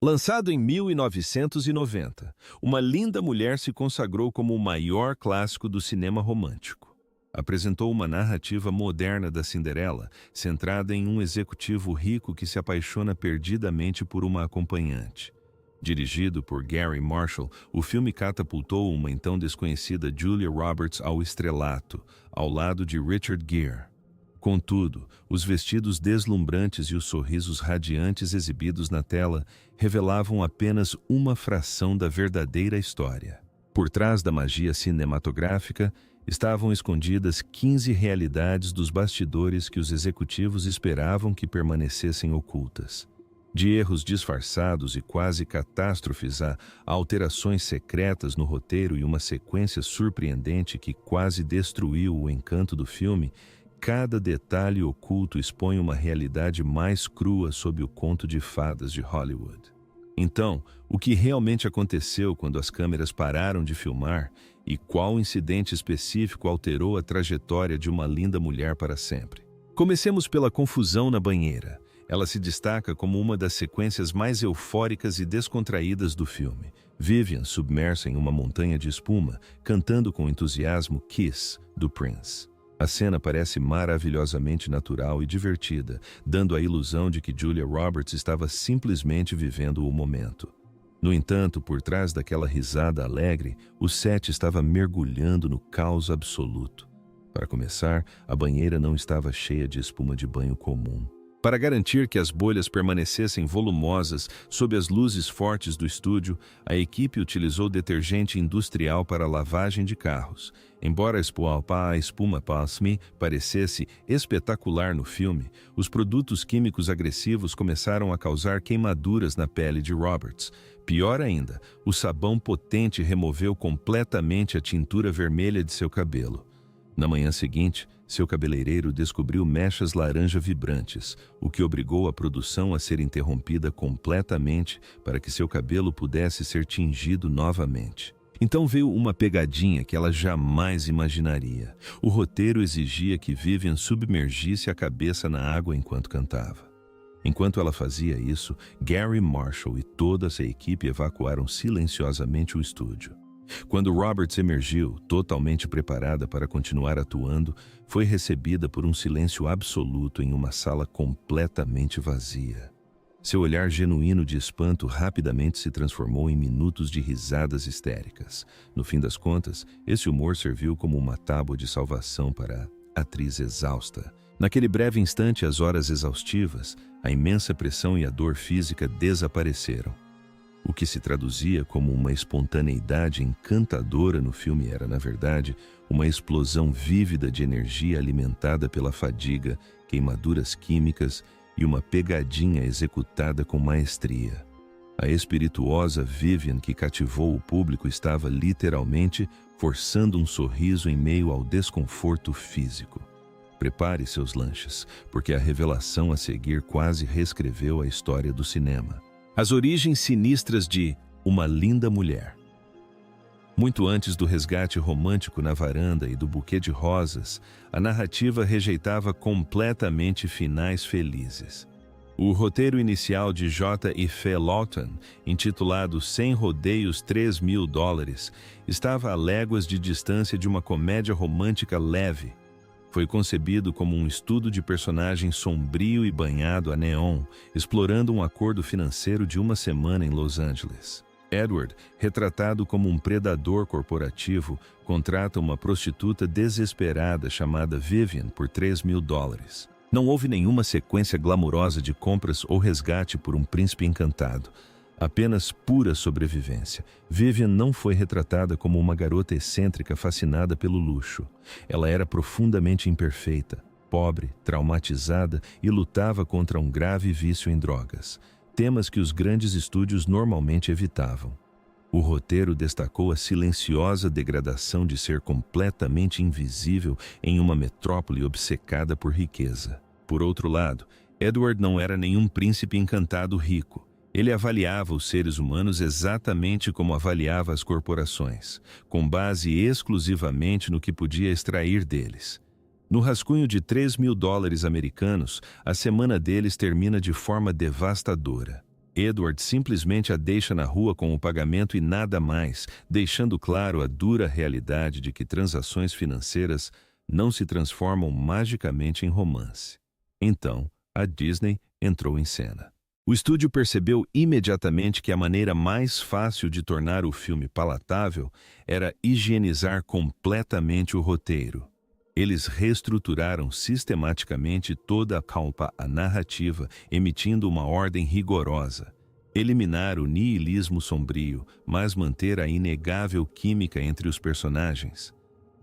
Lançado em 1990, Uma Linda Mulher se consagrou como o maior clássico do cinema romântico. Apresentou uma narrativa moderna da Cinderela, centrada em um executivo rico que se apaixona perdidamente por uma acompanhante. Dirigido por Gary Marshall, o filme catapultou uma então desconhecida Julia Roberts ao estrelato, ao lado de Richard Gere. Contudo, os vestidos deslumbrantes e os sorrisos radiantes exibidos na tela revelavam apenas uma fração da verdadeira história. Por trás da magia cinematográfica, estavam escondidas 15 realidades dos bastidores que os executivos esperavam que permanecessem ocultas. De erros disfarçados e quase catástrofes a alterações secretas no roteiro e uma sequência surpreendente que quase destruiu o encanto do filme, cada detalhe oculto expõe uma realidade mais crua sob o conto de fadas de Hollywood. Então, o que realmente aconteceu quando as câmeras pararam de filmar e qual incidente específico alterou a trajetória de Uma Linda Mulher para sempre? Comecemos pela confusão na banheira. Ela se destaca como uma das sequências mais eufóricas e descontraídas do filme. Vivian submersa em uma montanha de espuma, cantando com entusiasmo Kiss, do Prince. A cena parece maravilhosamente natural e divertida, dando a ilusão de que Julia Roberts estava simplesmente vivendo o momento. No entanto, por trás daquela risada alegre, o set estava mergulhando no caos absoluto. Para começar, a banheira não estava cheia de espuma de banho comum. Para garantir que as bolhas permanecessem volumosas sob as luzes fortes do estúdio, a equipe utilizou detergente industrial para lavagem de carros. Embora a espuma Pasme parecesse espetacular no filme, os produtos químicos agressivos começaram a causar queimaduras na pele de Roberts. Pior ainda, o sabão potente removeu completamente a tintura vermelha de seu cabelo. Na manhã seguinte, seu cabeleireiro descobriu mechas laranja vibrantes, o que obrigou a produção a ser interrompida completamente para que seu cabelo pudesse ser tingido novamente. Então veio uma pegadinha que ela jamais imaginaria. O roteiro exigia que Vivian submergisse a cabeça na água enquanto cantava. Enquanto ela fazia isso, Gary Marshall e toda a equipe evacuaram silenciosamente o estúdio. Quando Roberts emergiu, totalmente preparada para continuar atuando, foi recebida por um silêncio absoluto em uma sala completamente vazia. Seu olhar genuíno de espanto rapidamente se transformou em minutos de risadas histéricas. No fim das contas, esse humor serviu como uma tábua de salvação para a atriz exausta. Naquele breve instante, as horas exaustivas, a imensa pressão e a dor física desapareceram. O que se traduzia como uma espontaneidade encantadora no filme era, na verdade, uma explosão vívida de energia alimentada pela fadiga, queimaduras químicas e uma pegadinha executada com maestria. A espirituosa Vivian que cativou o público estava literalmente forçando um sorriso em meio ao desconforto físico. Prepare seus lanches, porque a revelação a seguir quase reescreveu a história do cinema. As origens sinistras de Uma Linda Mulher. Muito antes do resgate romântico na varanda e do buquê de rosas, a narrativa rejeitava completamente finais felizes. O roteiro inicial de J.F. Lawton, intitulado Sem Rodeios $3.000, estava a léguas de distância de uma comédia romântica leve. Foi concebido como um estudo de personagem sombrio e banhado a neon, explorando um acordo financeiro de uma semana em Los Angeles. Edward, retratado como um predador corporativo, contrata uma prostituta desesperada chamada Vivian por $3.000. Não houve nenhuma sequência glamurosa de compras ou resgate por um príncipe encantado. Apenas pura sobrevivência. Vivian não foi retratada como uma garota excêntrica fascinada pelo luxo. Ela era profundamente imperfeita, pobre, traumatizada e lutava contra um grave vício em drogas, temas que os grandes estúdios normalmente evitavam. O roteiro destacou a silenciosa degradação de ser completamente invisível em uma metrópole obcecada por riqueza. Por outro lado, Edward não era nenhum príncipe encantado rico. Ele avaliava os seres humanos exatamente como avaliava as corporações, com base exclusivamente no que podia extrair deles. No rascunho de $3.000 americanos, a semana deles termina de forma devastadora. Edward simplesmente a deixa na rua com o pagamento e nada mais, deixando claro a dura realidade de que transações financeiras não se transformam magicamente em romance. Então, a Disney entrou em cena. O estúdio percebeu imediatamente que a maneira mais fácil de tornar o filme palatável era higienizar completamente o roteiro. Eles reestruturaram sistematicamente toda a narrativa, emitindo uma ordem rigorosa. Eliminar o niilismo sombrio, mas manter a inegável química entre os personagens.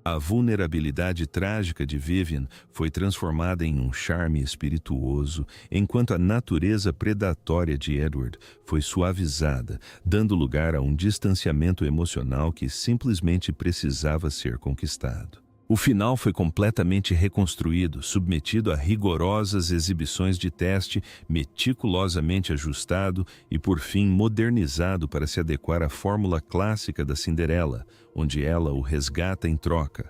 A vulnerabilidade trágica de Vivian foi transformada em um charme espirituoso, enquanto a natureza predatória de Edward foi suavizada, dando lugar a um distanciamento emocional que simplesmente precisava ser conquistado. O final foi completamente reconstruído, submetido a rigorosas exibições de teste, meticulosamente ajustado e, por fim, modernizado para se adequar à fórmula clássica da Cinderela, onde ela o resgata em troca.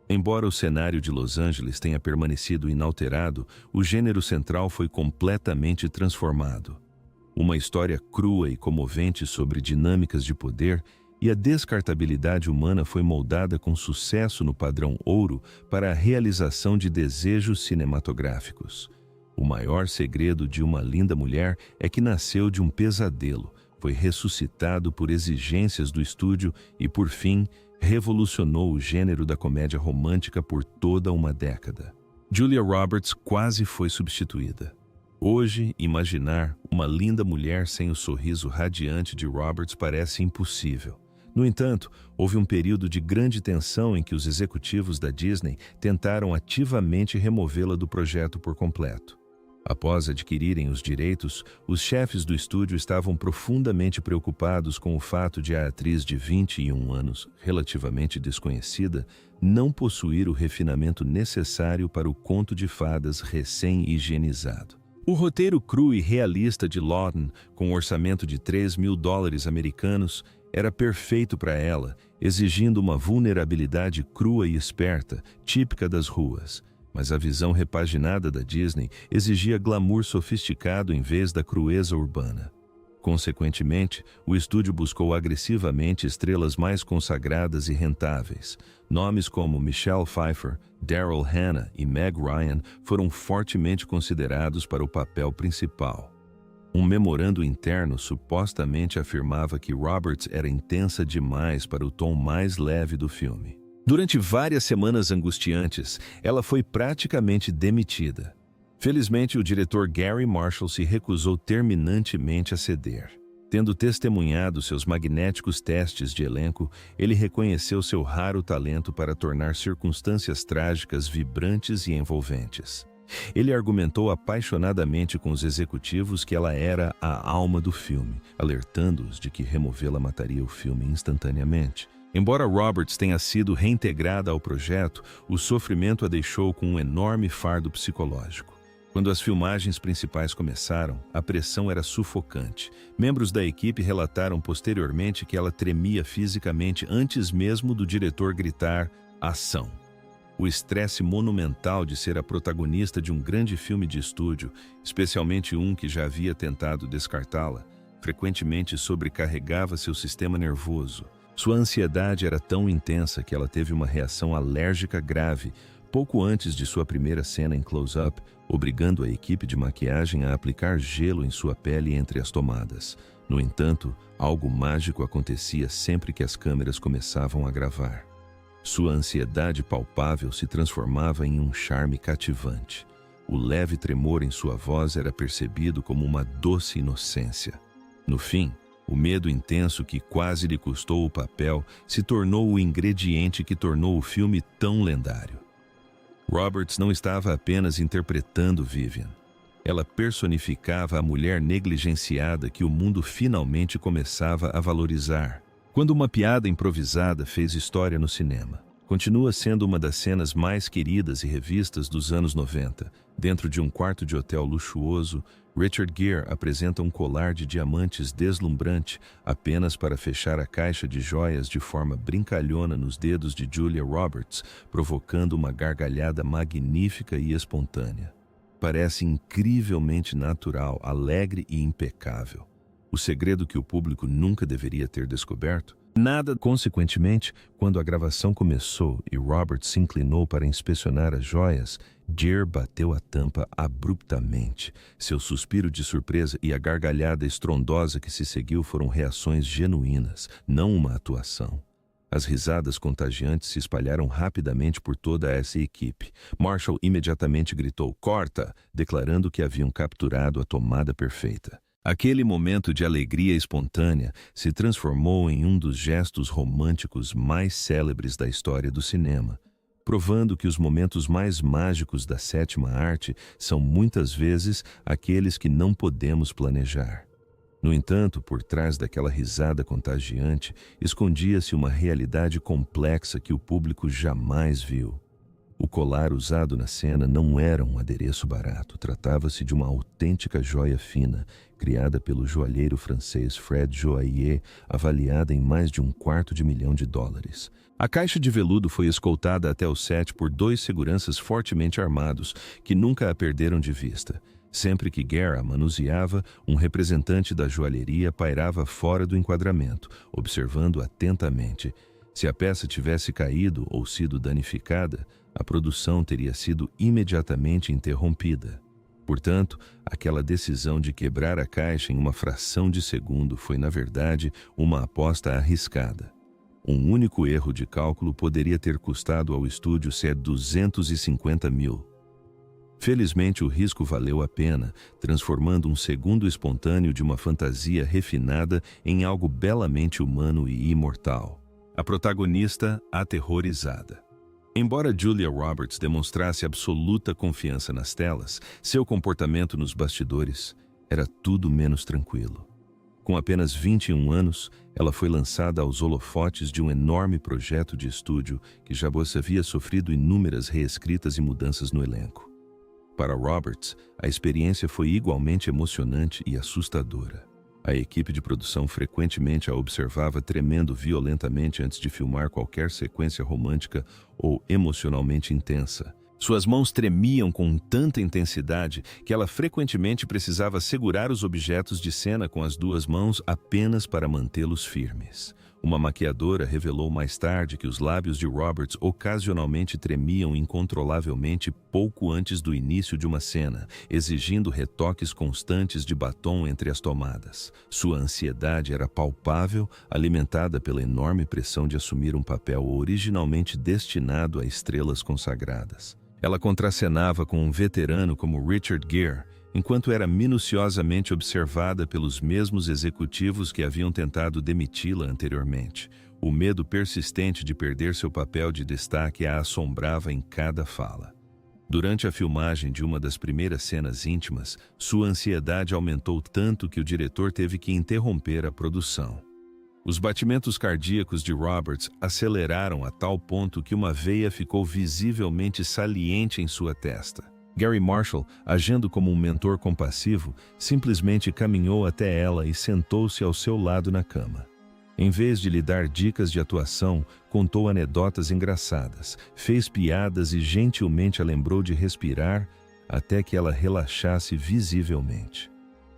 Embora o cenário de Los Angeles tenha permanecido inalterado, o gênero central foi completamente transformado. Uma história crua e comovente sobre dinâmicas de poder e a descartabilidade humana foi moldada com sucesso no padrão ouro para a realização de desejos cinematográficos. O maior segredo de Uma Linda Mulher é que nasceu de um pesadelo, foi ressuscitado por exigências do estúdio e, por fim, revolucionou o gênero da comédia romântica por toda uma década. Julia Roberts quase foi substituída. Hoje, imaginar Uma Linda Mulher sem o sorriso radiante de Roberts parece impossível. No entanto, houve um período de grande tensão em que os executivos da Disney tentaram ativamente removê-la do projeto por completo. Após adquirirem os direitos, os chefes do estúdio estavam profundamente preocupados com o fato de a atriz de 21 anos, relativamente desconhecida, não possuir o refinamento necessário para o conto de fadas recém-higienizado. O roteiro cru e realista de Lawton, com um orçamento de $3.000 americanos, era perfeito para ela, exigindo uma vulnerabilidade crua e esperta, típica das ruas. Mas a visão repaginada da Disney exigia glamour sofisticado em vez da crueza urbana. Consequentemente, o estúdio buscou agressivamente estrelas mais consagradas e rentáveis. Nomes como Michelle Pfeiffer, Daryl Hannah e Meg Ryan foram fortemente considerados para o papel principal. Um memorando interno supostamente afirmava que Roberts era intensa demais para o tom mais leve do filme. Durante várias semanas angustiantes, ela foi praticamente demitida. Felizmente, o diretor Gary Marshall se recusou terminantemente a ceder. Tendo testemunhado seus magnéticos testes de elenco, ele reconheceu seu raro talento para tornar circunstâncias trágicas vibrantes e envolventes. Ele argumentou apaixonadamente com os executivos que ela era a alma do filme, alertando-os de que removê-la mataria o filme instantaneamente. Embora Roberts tenha sido reintegrada ao projeto, o sofrimento a deixou com um enorme fardo psicológico. Quando as filmagens principais começaram, a pressão era sufocante. Membros da equipe relataram posteriormente que ela tremia fisicamente antes mesmo do diretor gritar "ação". O estresse monumental de ser a protagonista de um grande filme de estúdio, especialmente um que já havia tentado descartá-la, frequentemente sobrecarregava seu sistema nervoso. Sua ansiedade era tão intensa que ela teve uma reação alérgica grave pouco antes de sua primeira cena em close-up, obrigando a equipe de maquiagem a aplicar gelo em sua pele entre as tomadas. No entanto, algo mágico acontecia sempre que as câmeras começavam a gravar. Sua ansiedade palpável se transformava em um charme cativante. O leve tremor em sua voz era percebido como uma doce inocência. No fim, o medo intenso que quase lhe custou o papel se tornou o ingrediente que tornou o filme tão lendário. Roberts não estava apenas interpretando Vivian. Ela personificava a mulher negligenciada que o mundo finalmente começava a valorizar. Quando uma piada improvisada fez história no cinema. Continua sendo uma das cenas mais queridas e revistas dos anos 90. Dentro de um quarto de hotel luxuoso, Richard Gere apresenta um colar de diamantes deslumbrante apenas para fechar a caixa de joias de forma brincalhona nos dedos de Julia Roberts, provocando uma gargalhada magnífica e espontânea. Parece incrivelmente natural, alegre e impecável. O segredo que o público nunca deveria ter descoberto? Nada. Consequentemente, quando a gravação começou e Robert se inclinou para inspecionar as joias, Gere bateu a tampa abruptamente. Seu suspiro de surpresa e a gargalhada estrondosa que se seguiu foram reações genuínas, não uma atuação. As risadas contagiantes se espalharam rapidamente por toda essa equipe. Marshall imediatamente gritou "Corta!", declarando que haviam capturado a tomada perfeita. Aquele momento de alegria espontânea se transformou em um dos gestos românticos mais célebres da história do cinema, provando que os momentos mais mágicos da sétima arte são muitas vezes aqueles que não podemos planejar. No entanto, por trás daquela risada contagiante, escondia-se uma realidade complexa que o público jamais viu. O colar usado na cena não era um adereço barato, tratava-se de uma autêntica joia fina, criada pelo joalheiro francês Fred Joaillier, avaliada em mais de $250 mil. A caixa de veludo foi escoltada até o set por 2 seguranças fortemente armados, que nunca a perderam de vista. Sempre que Gere a manuseava, um representante da joalheria pairava fora do enquadramento, observando atentamente. Se a peça tivesse caído ou sido danificada, a produção teria sido imediatamente interrompida. Portanto, aquela decisão de quebrar a caixa em uma fração de segundo foi, na verdade, uma aposta arriscada. Um único erro de cálculo poderia ter custado ao estúdio $250 mil. Felizmente, o risco valeu a pena, transformando um segundo espontâneo de uma fantasia refinada em algo belamente humano e imortal. A protagonista aterrorizada. Embora Julia Roberts demonstrasse absoluta confiança nas telas, seu comportamento nos bastidores era tudo menos tranquilo. Com apenas 21 anos, ela foi lançada aos holofotes de um enorme projeto de estúdio que já havia sofrido inúmeras reescritas e mudanças no elenco. Para Roberts, a experiência foi igualmente emocionante e assustadora. A equipe de produção frequentemente a observava tremendo violentamente antes de filmar qualquer sequência romântica ou emocionalmente intensa. Suas mãos tremiam com tanta intensidade que ela frequentemente precisava segurar os objetos de cena com as 2 mãos apenas para mantê-los firmes. Uma maquiadora revelou mais tarde que os lábios de Roberts ocasionalmente tremiam incontrolavelmente pouco antes do início de uma cena, exigindo retoques constantes de batom entre as tomadas. Sua ansiedade era palpável, alimentada pela enorme pressão de assumir um papel originalmente destinado a estrelas consagradas. Ela contracenava com um veterano como Richard Gere, enquanto era minuciosamente observada pelos mesmos executivos que haviam tentado demiti-la anteriormente. O medo persistente de perder seu papel de destaque a assombrava em cada fala. Durante a filmagem de uma das primeiras cenas íntimas, sua ansiedade aumentou tanto que o diretor teve que interromper a produção. Os batimentos cardíacos de Roberts aceleraram a tal ponto que uma veia ficou visivelmente saliente em sua testa. Gary Marshall, agindo como um mentor compassivo, simplesmente caminhou até ela e sentou-se ao seu lado na cama. Em vez de lhe dar dicas de atuação, contou anedotas engraçadas, fez piadas e gentilmente a lembrou de respirar até que ela relaxasse visivelmente.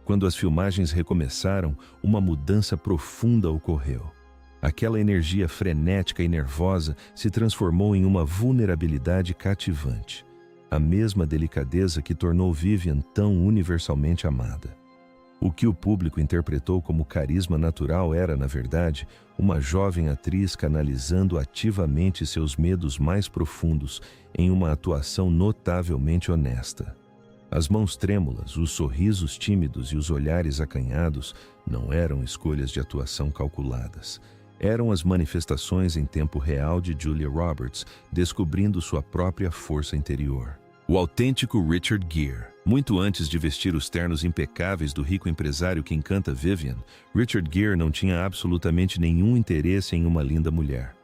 Quando as filmagens recomeçaram, uma mudança profunda ocorreu. Aquela energia frenética e nervosa se transformou em uma vulnerabilidade cativante. A mesma delicadeza que tornou Vivian tão universalmente amada. O que o público interpretou como carisma natural era, na verdade, uma jovem atriz canalizando ativamente seus medos mais profundos em uma atuação notavelmente honesta. As mãos trêmulas, os sorrisos tímidos e os olhares acanhados não eram escolhas de atuação calculadas. Eram as manifestações em tempo real de Julia Roberts, descobrindo sua própria força interior. O autêntico Richard Gere. Muito antes de vestir os ternos impecáveis do rico empresário que encanta Vivian, Richard Gere não tinha absolutamente nenhum interesse em uma linda mulher.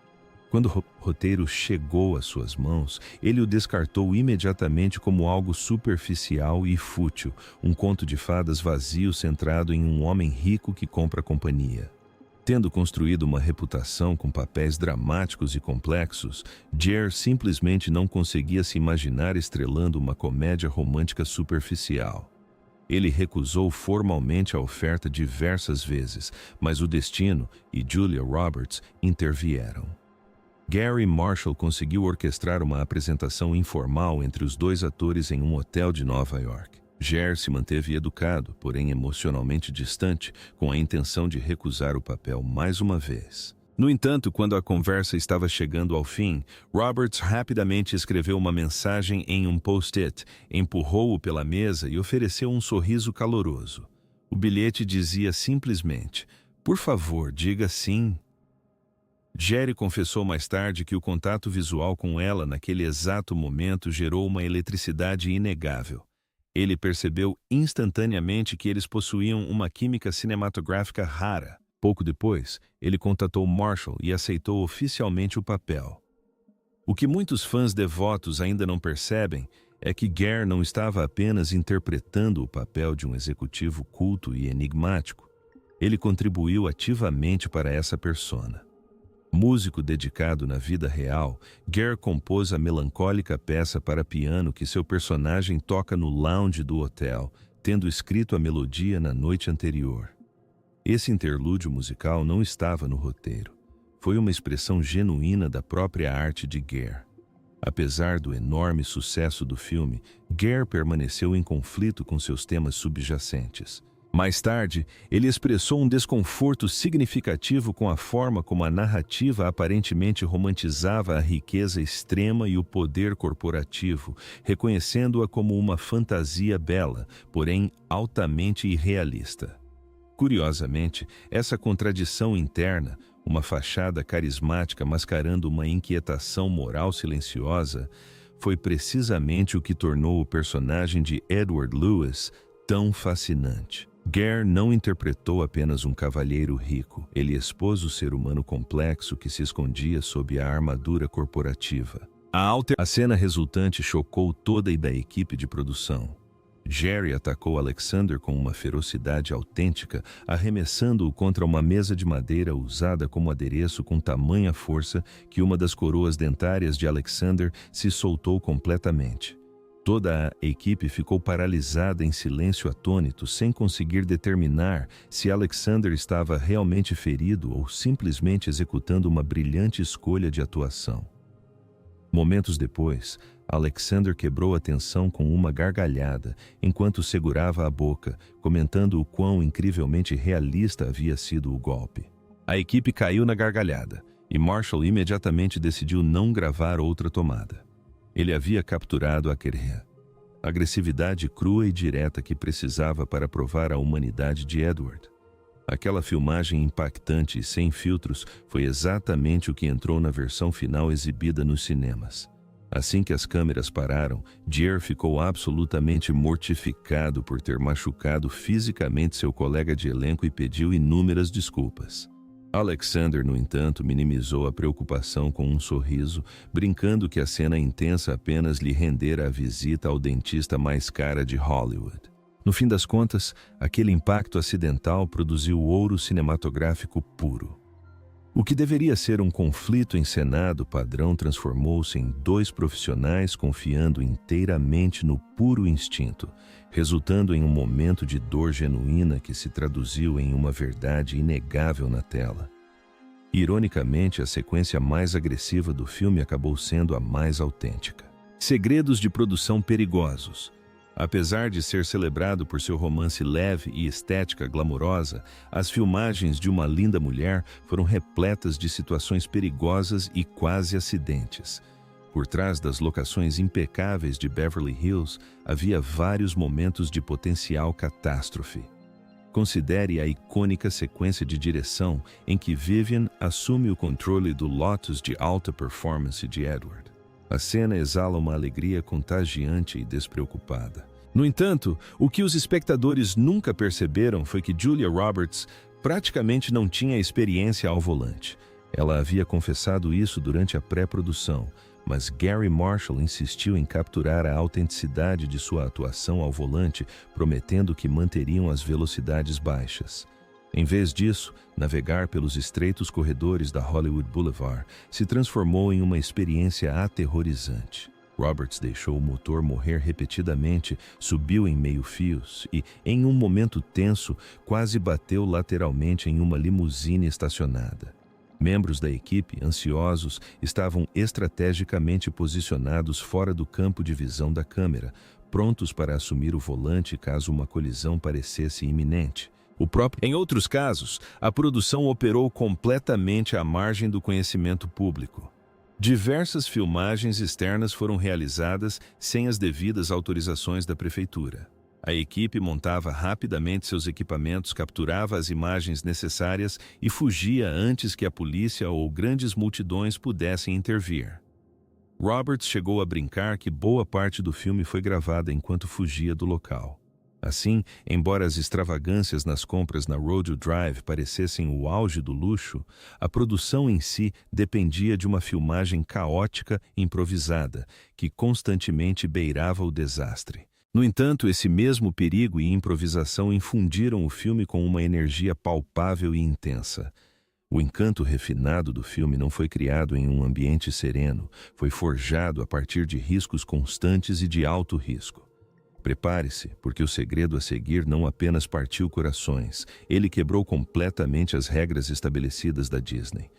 Quando o roteiro chegou às suas mãos, ele o descartou imediatamente como algo superficial e fútil, um conto de fadas vazio centrado em um homem rico que compra companhia. Tendo construído uma reputação com papéis dramáticos e complexos, Gere simplesmente não conseguia se imaginar estrelando uma comédia romântica superficial. Ele recusou formalmente a oferta diversas vezes, mas o destino e Julia Roberts intervieram. Gary Marshall conseguiu orquestrar uma apresentação informal entre os dois atores em um hotel de Nova York. Gere se manteve educado, porém emocionalmente distante, com a intenção de recusar o papel mais uma vez. No entanto, quando a conversa estava chegando ao fim, Roberts rapidamente escreveu uma mensagem em um post-it, empurrou-o pela mesa e ofereceu um sorriso caloroso. O bilhete dizia simplesmente: "Por favor, diga sim." Gere confessou mais tarde que o contato visual com ela naquele exato momento gerou uma eletricidade inegável. Ele percebeu instantaneamente que eles possuíam uma química cinematográfica rara. Pouco depois, ele contatou Marshall e aceitou oficialmente o papel. O que muitos fãs devotos ainda não percebem é que Gere não estava apenas interpretando o papel de um executivo culto e enigmático. Ele contribuiu ativamente para essa persona. Músico dedicado na vida real, Gere compôs a melancólica peça para piano que seu personagem toca no lounge do hotel, tendo escrito a melodia na noite anterior. Esse interlúdio musical não estava no roteiro. Foi uma expressão genuína da própria arte de Gere. Apesar do enorme sucesso do filme, Gere permaneceu em conflito com seus temas subjacentes. Mais tarde, ele expressou um desconforto significativo com a forma como a narrativa aparentemente romantizava a riqueza extrema e o poder corporativo, reconhecendo-a como uma fantasia bela, porém altamente irrealista. Curiosamente, essa contradição interna, uma fachada carismática mascarando uma inquietação moral silenciosa, foi precisamente o que tornou o personagem de Edward Lewis tão fascinante. Gere não interpretou apenas um cavalheiro rico, ele expôs o ser humano complexo que se escondia sob a armadura corporativa. A cena resultante chocou toda a equipe de produção. Gere atacou Alexander com uma ferocidade autêntica, arremessando-o contra uma mesa de madeira usada como adereço com tamanha força que uma das coroas dentárias de Alexander se soltou completamente. Toda a equipe ficou paralisada em silêncio atônito, sem conseguir determinar se Alexander estava realmente ferido ou simplesmente executando uma brilhante escolha de atuação. Momentos depois, Alexander quebrou a tensão com uma gargalhada, enquanto segurava a boca, comentando o quão incrivelmente realista havia sido o golpe. A equipe caiu na gargalhada, e Marshall imediatamente decidiu não gravar outra tomada. Ele havia capturado a agressividade crua e direta que precisava para provar a humanidade de Edward. Aquela filmagem impactante e sem filtros foi exatamente o que entrou na versão final exibida nos cinemas. Assim que as câmeras pararam, Gere ficou absolutamente mortificado por ter machucado fisicamente seu colega de elenco e pediu inúmeras desculpas. Alexander, no entanto, minimizou a preocupação com um sorriso, brincando que a cena intensa apenas lhe rendera a visita ao dentista mais cara de Hollywood. No fim das contas, aquele impacto acidental produziu ouro cinematográfico puro. O que deveria ser um conflito encenado padrão transformou-se em dois profissionais confiando inteiramente no puro instinto, resultando em um momento de dor genuína que se traduziu em uma verdade inegável na tela. Ironicamente, a sequência mais agressiva do filme acabou sendo a mais autêntica. Segredos de produção perigosos. Apesar de ser celebrado por seu romance leve e estética glamourosa, as filmagens de Uma Linda Mulher foram repletas de situações perigosas e quase acidentes. Por trás das locações impecáveis de Beverly Hills, havia vários momentos de potencial catástrofe. Considere a icônica sequência de direção em que Vivian assume o controle do Lotus de alta performance de Edward. A cena exala uma alegria contagiante e despreocupada. No entanto, o que os espectadores nunca perceberam foi que Julia Roberts praticamente não tinha experiência ao volante. Ela havia confessado isso durante a pré-produção, mas Gary Marshall insistiu em capturar a autenticidade de sua atuação ao volante, prometendo que manteriam as velocidades baixas. Em vez disso, navegar pelos estreitos corredores da Hollywood Boulevard se transformou em uma experiência aterrorizante. Roberts deixou o motor morrer repetidamente, subiu em meio-fios e, em um momento tenso, quase bateu lateralmente em uma limusine estacionada. Membros da equipe, ansiosos, estavam estrategicamente posicionados fora do campo de visão da câmera, prontos para assumir o volante caso uma colisão parecesse iminente. Em outros casos, a produção operou completamente à margem do conhecimento público. Diversas filmagens externas foram realizadas sem as devidas autorizações da prefeitura. A equipe montava rapidamente seus equipamentos, capturava as imagens necessárias e fugia antes que a polícia ou grandes multidões pudessem intervir. Roberts chegou a brincar que boa parte do filme foi gravada enquanto fugia do local. Assim, embora as extravagâncias nas compras na Rodeo Drive parecessem o auge do luxo, a produção em si dependia de uma filmagem caótica e improvisada, que constantemente beirava o desastre. No entanto, esse mesmo perigo e improvisação infundiram o filme com uma energia palpável e intensa. O encanto refinado do filme não foi criado em um ambiente sereno, foi forjado a partir de riscos constantes e de alto risco. Prepare-se, porque o segredo a seguir não apenas partiu corações, ele quebrou completamente as regras estabelecidas da Disney.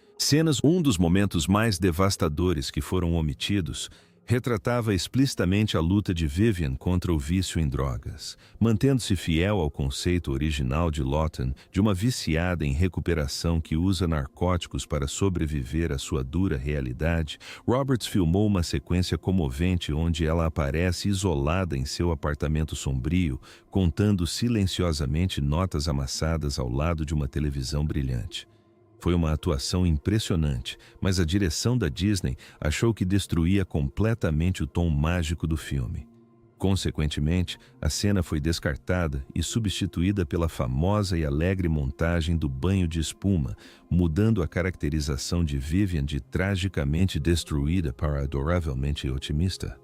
Um dos momentos mais devastadores que foram omitidos retratava explicitamente a luta de Vivian contra o vício em drogas, mantendo-se fiel ao conceito original de Lawton de uma viciada em recuperação que usa narcóticos para sobreviver à sua dura realidade. Roberts filmou uma sequência comovente onde ela aparece isolada em seu apartamento sombrio, contando silenciosamente notas amassadas ao lado de uma televisão brilhante. Foi uma atuação impressionante, mas a direção da Disney achou que destruía completamente o tom mágico do filme. Consequentemente, a cena foi descartada e substituída pela famosa e alegre montagem do banho de espuma, mudando a caracterização de Vivian de tragicamente destruída para adoravelmente otimista.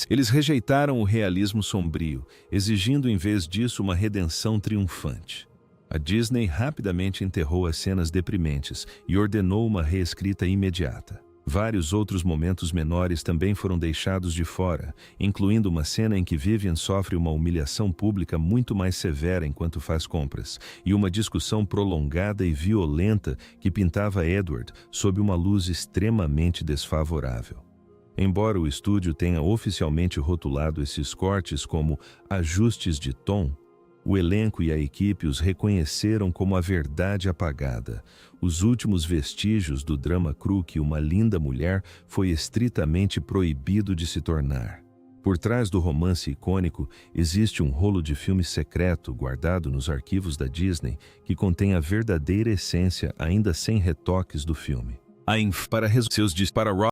Eles rejeitaram o realismo sombrio, exigindo em vez disso uma redenção triunfante. A Disney rapidamente enterrou as cenas deprimentes e ordenou uma reescrita imediata. Vários outros momentos menores também foram deixados de fora, incluindo uma cena em que Vivian sofre uma humilhação pública muito mais severa enquanto faz compras, e uma discussão prolongada e violenta que pintava Edward sob uma luz extremamente desfavorável. Embora o estúdio tenha oficialmente rotulado esses cortes como ajustes de tom, o elenco e a equipe os reconheceram como a verdade apagada, os últimos vestígios do drama cru que uma linda mulher foi estritamente proibido de se tornar. Por trás do romance icônico, existe um rolo de filme secreto guardado nos arquivos da Disney que contém a verdadeira essência, ainda sem retoques, do filme. Para